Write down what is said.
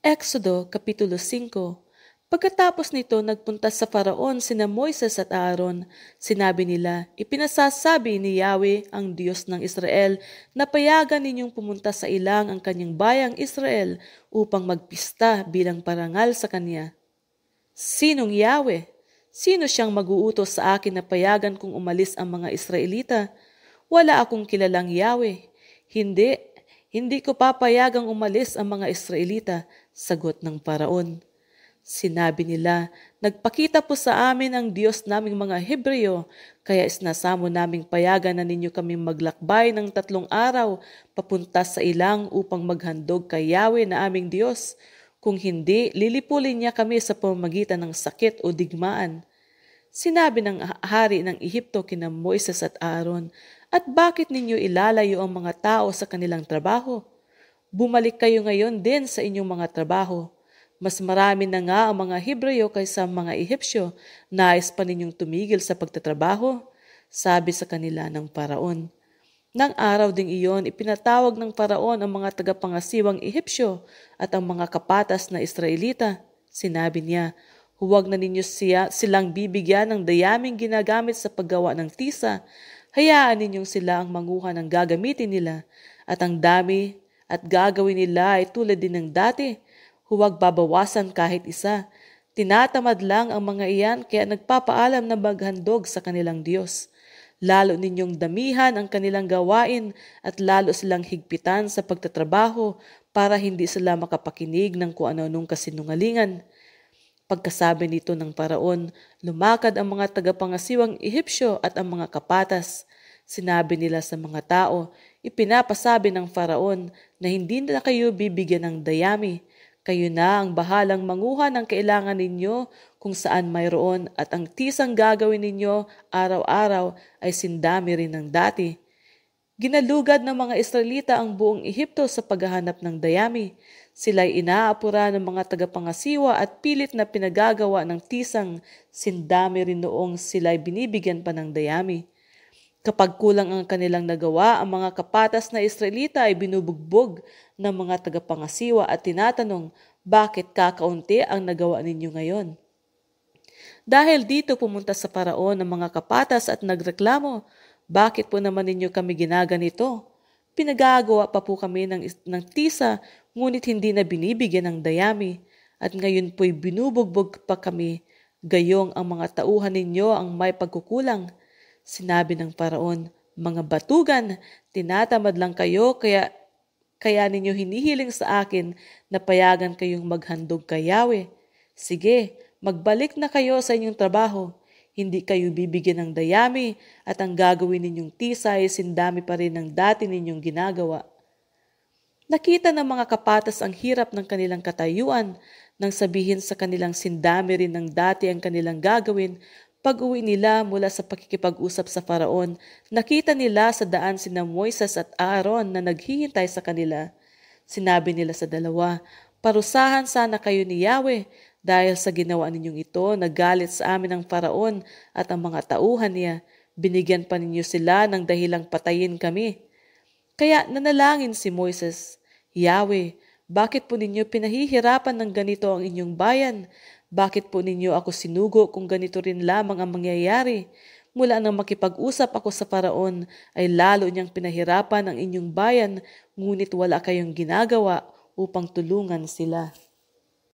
Exodo Kapitulo 5. Pagkatapos nito nagpunta sa Faraon sina Moises at Aaron. Sinabi nila, "Ipinasasabi ni Yahweh ang Diyos ng Israel na payagan ninyong pumunta sa ilang ang kanyang bayang Israel upang magpista bilang parangal sa kanya." Sinong Yahweh? Sino siyang mag-uutos sa akin na payagan kung umalis ang mga Israelita? Wala akong kilalang Yahweh. Hindi ko papayagang umalis ang mga Israelita, sagot ng Paraon. Sinabi nila, "Nagpakita po sa amin ang Diyos naming mga Hebreo, kaya isnasamo naming payagan na ninyo kaming maglakbay ng 3 araw papunta sa ilang upang maghandog kay Yahweh na aming Diyos. Kung hindi, lilipulin niya kami sa pamamagitan ng sakit o digmaan." Sinabi ng hari ng Ehipto kina Moises at Aaron, "At bakit ninyo ilalayo ang mga tao sa kanilang trabaho? Bumalik kayo ngayon din sa inyong mga trabaho. Mas marami na nga ang mga Hebreo kaysa mga Ehipsyo. Nais pa ninyong tumigil sa pagtatrabaho?" Sabi sa kanila ng Paraon. Nang araw ding iyon, ipinatawag ng Paraon ang mga tagapangasiwang Ehipsyo at ang mga kapatas na Israelita. Sinabi niya, "Huwag na ninyo silang bibigyan ng dayaming ginagamit sa paggawa ng tisa. Hayaan ninyong sila ang manguha ng gagamitin nila, at ang dami at gagawin nila ay tulad din ng dati. Huwag babawasan kahit isa. Tinatamad lang ang mga iyan kaya nagpapaalam na maghandog sa kanilang Diyos. Lalo ninyong damihan ang kanilang gawain at lalo silang higpitan sa pagtatrabaho para hindi sila makapakinig ng kung ano-anong kasinungalingan." Pagkasabi nito ng Paraon, lumakad ang mga tagapangasiwang Ehipsyo at ang mga kapatas. Sinabi nila sa mga tao, "Ipinapasabi ng Faraon na hindi na kayo bibigyan ng dayami. Kayo na ang bahalang manguha ng kailangan ninyo kung saan mayroon, at ang tisang gagawin ninyo araw-araw ay sindami rin ng dati." Ginalugad ng mga Israelita ang buong Ehipto sa paghahanap ng dayami. Sila'y inaapura ng mga tagapangasiwa at pilit na pinagagawa ng tisang sindami rin noong sila'y binibigyan pa ng dayami. Kapag kulang ang kanilang nagawa, ang mga kapatas na Israelita ay binubugbog ng mga tagapangasiwa at tinatanong, "Bakit kakaunti ang nagawa ninyo ngayon?" Dahil dito pumunta sa Paraon ang mga kapatas at nagreklamo, "Bakit po naman ninyo kami ginaganito? Pinagagawa pa po kami ng tisa, ngunit hindi na binibigyan ng dayami, at ngayon po'y binubugbog pa kami, gayong ang mga tauhan ninyo ang may pagkukulang." Sinabi ng Paraon, "Mga batugan, tinatamad lang kayo kaya ninyo hinihiling sa akin na payagan kayong maghandog kay Yahweh. Sige, magbalik na kayo sa inyong trabaho. Hindi kayo bibigyan ng dayami, at ang gagawin ninyong tisa ay sindami pa rin ng dati ninyong ginagawa." Nakita ng mga kapatas ang hirap ng kanilang katayuan. Nang sabihin sa kanilang sindami rin ng dati ang kanilang gagawin, pag-uwi nila mula sa pakikipag-usap sa Faraon, nakita nila sa daan sina Moises at Aaron na naghihintay sa kanila. Sinabi nila sa dalawa, "Parusahan sana kayo ni Yahweh dahil sa ginawa ninyong ito. Nagalit sa amin ang Faraon at ang mga tauhan niya. Binigyan pa ninyo sila ng dahilang patayin kami." Kaya nanalangin si Moises, "Yahweh, bakit po ninyo pinahihirapan ng ganito ang inyong bayan? Bakit po ninyo ako sinugo kung ganito rin lamang ang mangyayari? Mula nang makipag-usap ako sa Paraon ay lalo niyang pinahirapan ang inyong bayan, ngunit wala kayong ginagawa upang tulungan sila."